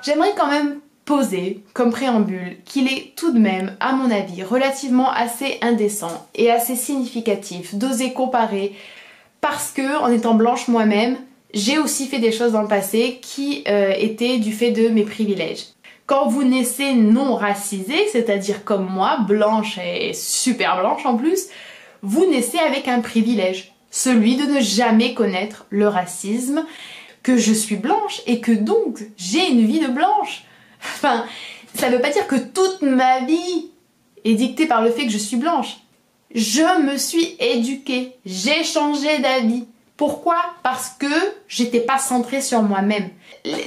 J'aimerais quand même poser comme préambule qu'il est tout de même, à mon avis, relativement assez indécent et assez significatif d'oser comparer parce que, en étant blanche moi-même, j'ai aussi fait des choses dans le passé qui étaient du fait de mes privilèges. Quand vous naissez non racisé, c'est-à-dire comme moi, blanche et super blanche en plus, vous naissez avec un privilège, celui de ne jamais connaître le racisme, que je suis blanche et que donc j'ai une vie de blanche. Enfin, ça veut pas dire que toute ma vie est dictée par le fait que je suis blanche. Je me suis éduquée, j'ai changé d'avis. Pourquoi? Parce que j'étais pas centrée sur moi-même.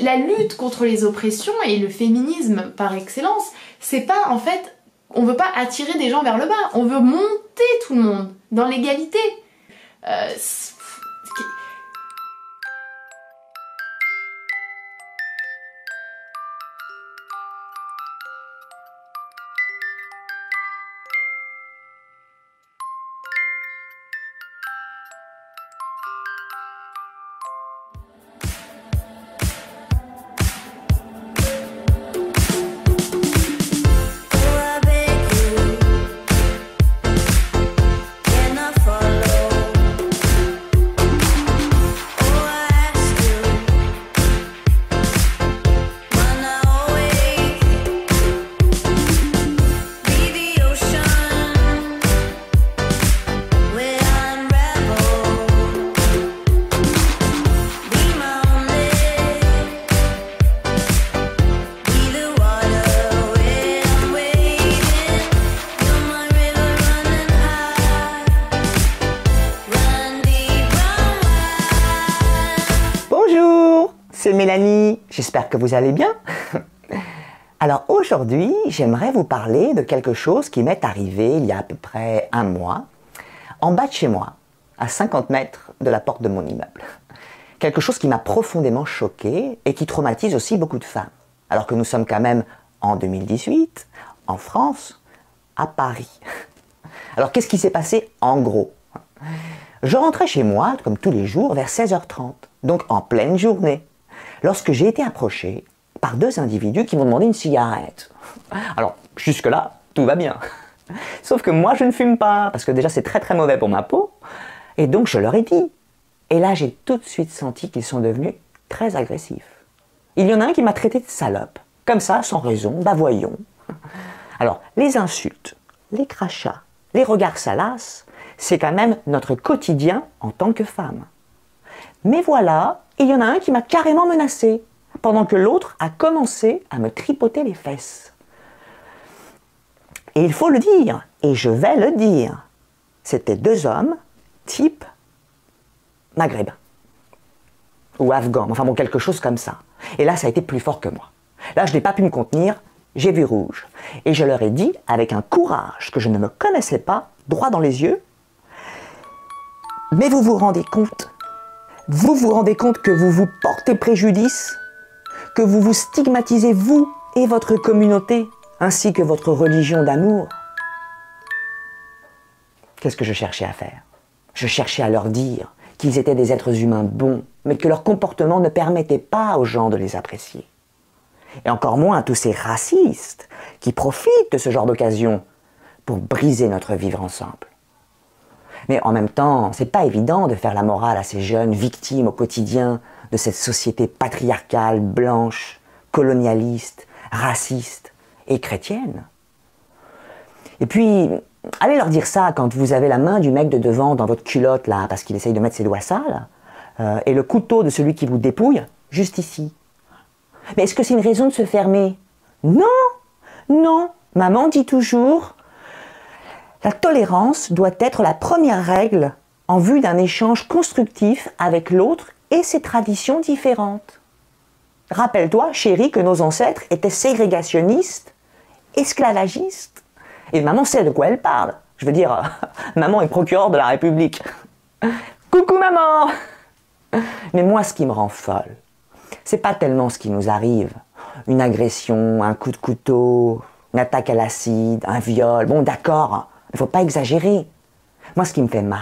La lutte contre les oppressions et le féminisme par excellence, c'est pas en fait, on veut pas attirer des gens vers le bas, on veut monter tout le monde dans l'égalité. Euh, C'est Mélanie, j'espère que vous allez bien. Alors aujourd'hui, j'aimerais vous parler de quelque chose qui m'est arrivé il y a à peu près un mois, en bas de chez moi, à 50 mètres de la porte de mon immeuble. Quelque chose qui m'a profondément choqué et qui traumatise aussi beaucoup de femmes. Alors que nous sommes quand même en 2018, en France, à Paris. Alors qu'est-ce qui s'est passé en gros? Je rentrais chez moi, comme tous les jours, vers 16h30, donc en pleine journée, lorsque j'ai été approché par deux individus qui m'ont demandé une cigarette. Alors, jusque-là, tout va bien. Sauf que moi, je ne fume pas, parce que déjà, c'est très très mauvais pour ma peau, et donc je leur ai dit. Et là, j'ai tout de suite senti qu'ils sont devenus très agressifs. Il y en a un qui m'a traité de salope, comme ça, sans raison, bah voyons. Alors, les insultes, les crachats, les regards salaces, c'est quand même notre quotidien en tant que femme. Mais voilà, il y en a un qui m'a carrément menacé, pendant que l'autre a commencé à me tripoter les fesses. Et il faut le dire, et je vais le dire, c'était deux hommes, type maghrébin, ou afghan, enfin bon, quelque chose comme ça. Et là, ça a été plus fort que moi. Là, je n'ai pas pu me contenir, j'ai vu rouge. Et je leur ai dit, avec un courage que je ne me connaissais pas, droit dans les yeux, mais vous vous rendez compte? Vous vous rendez compte que vous vous portez préjudice, que vous vous stigmatisez vous et votre communauté, ainsi que votre religion d'amour? Qu'est-ce que je cherchais à faire? Je cherchais à leur dire qu'ils étaient des êtres humains bons, mais que leur comportement ne permettait pas aux gens de les apprécier. Et encore moins à tous ces racistes qui profitent de ce genre d'occasion pour briser notre vivre ensemble. Mais en même temps, c'est pas évident de faire la morale à ces jeunes victimes au quotidien de cette société patriarcale, blanche, colonialiste, raciste et chrétienne. Et puis, allez leur dire ça quand vous avez la main du mec de devant dans votre culotte, là, parce qu'il essaye de mettre ses doigts sales, et le couteau de celui qui vous dépouille, juste ici. Mais est-ce que c'est une raison de se fermer? Non, non. Maman dit toujours, la tolérance doit être la première règle en vue d'un échange constructif avec l'autre et ses traditions différentes. Rappelle-toi, chérie, que nos ancêtres étaient ségrégationnistes, esclavagistes. Et maman sait de quoi elle parle. Je veux dire, maman est procureure de la République. Coucou maman! Mais moi, ce qui me rend folle, c'est pas tellement ce qui nous arrive. Une agression, un coup de couteau, une attaque à l'acide, un viol. Bon, d'accord, il ne faut pas exagérer. Moi, ce qui me fait mal,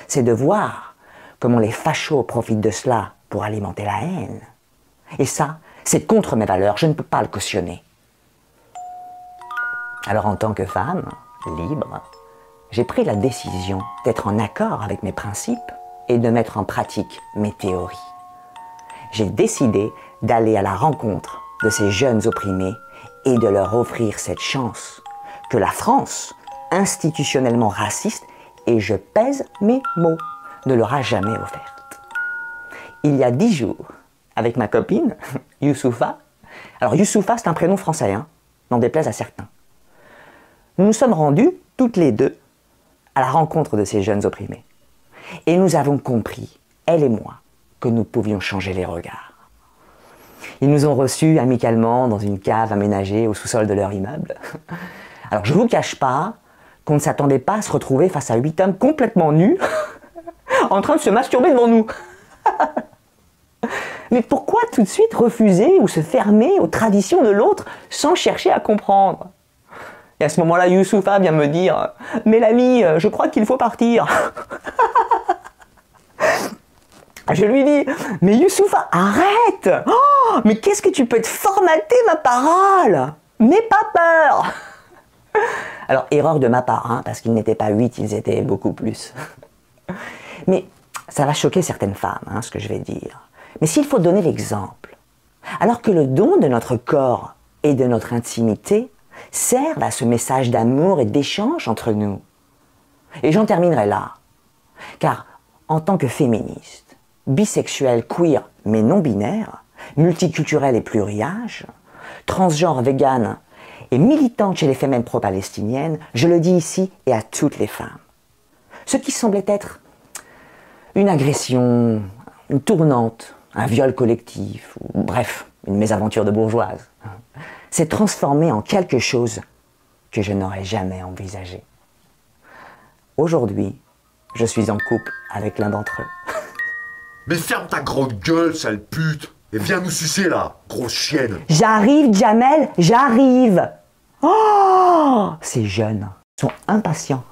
c'est de voir comment les fachos profitent de cela pour alimenter la haine. Et ça, C'est contre mes valeurs, je ne peux pas le cautionner. Alors en tant que femme, libre, j'ai pris la décision d'être en accord avec mes principes et de mettre en pratique mes théories. J'ai décidé d'aller à la rencontre de ces jeunes opprimés et de leur offrir cette chance que la France, institutionnellement raciste, et je pèse mes mots, ne leur a jamais offerte. Il y a 10 jours, avec ma copine, Youssoufa, alors Youssoufa c'est un prénom français, n'en déplaise à certains, nous nous sommes rendus, toutes les deux, à la rencontre de ces jeunes opprimés. Et nous avons compris, elle et moi, que nous pouvions changer les regards. Ils nous ont reçus amicalement dans une cave aménagée au sous-sol de leur immeuble. Alors je ne vous cache pas qu'on ne s'attendait pas à se retrouver face à 8 hommes complètement nus, en train de se masturber devant nous. Mais pourquoi tout de suite refuser ou se fermer aux traditions de l'autre sans chercher à comprendre? Et à ce moment-là, Youssoufa vient me dire « Mais l'ami, je crois qu'il faut partir. » Je lui dis « Mais Youssoufa, arrête! Oh, mais qu'est-ce que tu peux te formater ma parole? N'aie pas peur !» Alors, erreur de ma part, parce qu'ils n'étaient pas 8, ils étaient beaucoup plus. Mais ça va choquer certaines femmes, ce que je vais dire. Mais s'il faut donner l'exemple, alors que le don de notre corps et de notre intimité servent à ce message d'amour et d'échange entre nous. Et j'en terminerai là, car en tant que féministe, bisexuelle, queer, mais non binaire, multiculturelle et pluriage, transgenre, végane et militante chez les femmes pro-palestiniennes, je le dis ici et à toutes les femmes. Ce qui semblait être une agression, une tournante, un viol collectif, ou bref, une mésaventure de bourgeoise, s'est transformé en quelque chose que je n'aurais jamais envisagé. Aujourd'hui, je suis en couple avec l'un d'entre eux. Mais ferme ta grande gueule, sale pute, et viens nous sucer là, grosse chienne. J'arrive, Jamel, j'arrive. Oh, ces jeunes sont impatients.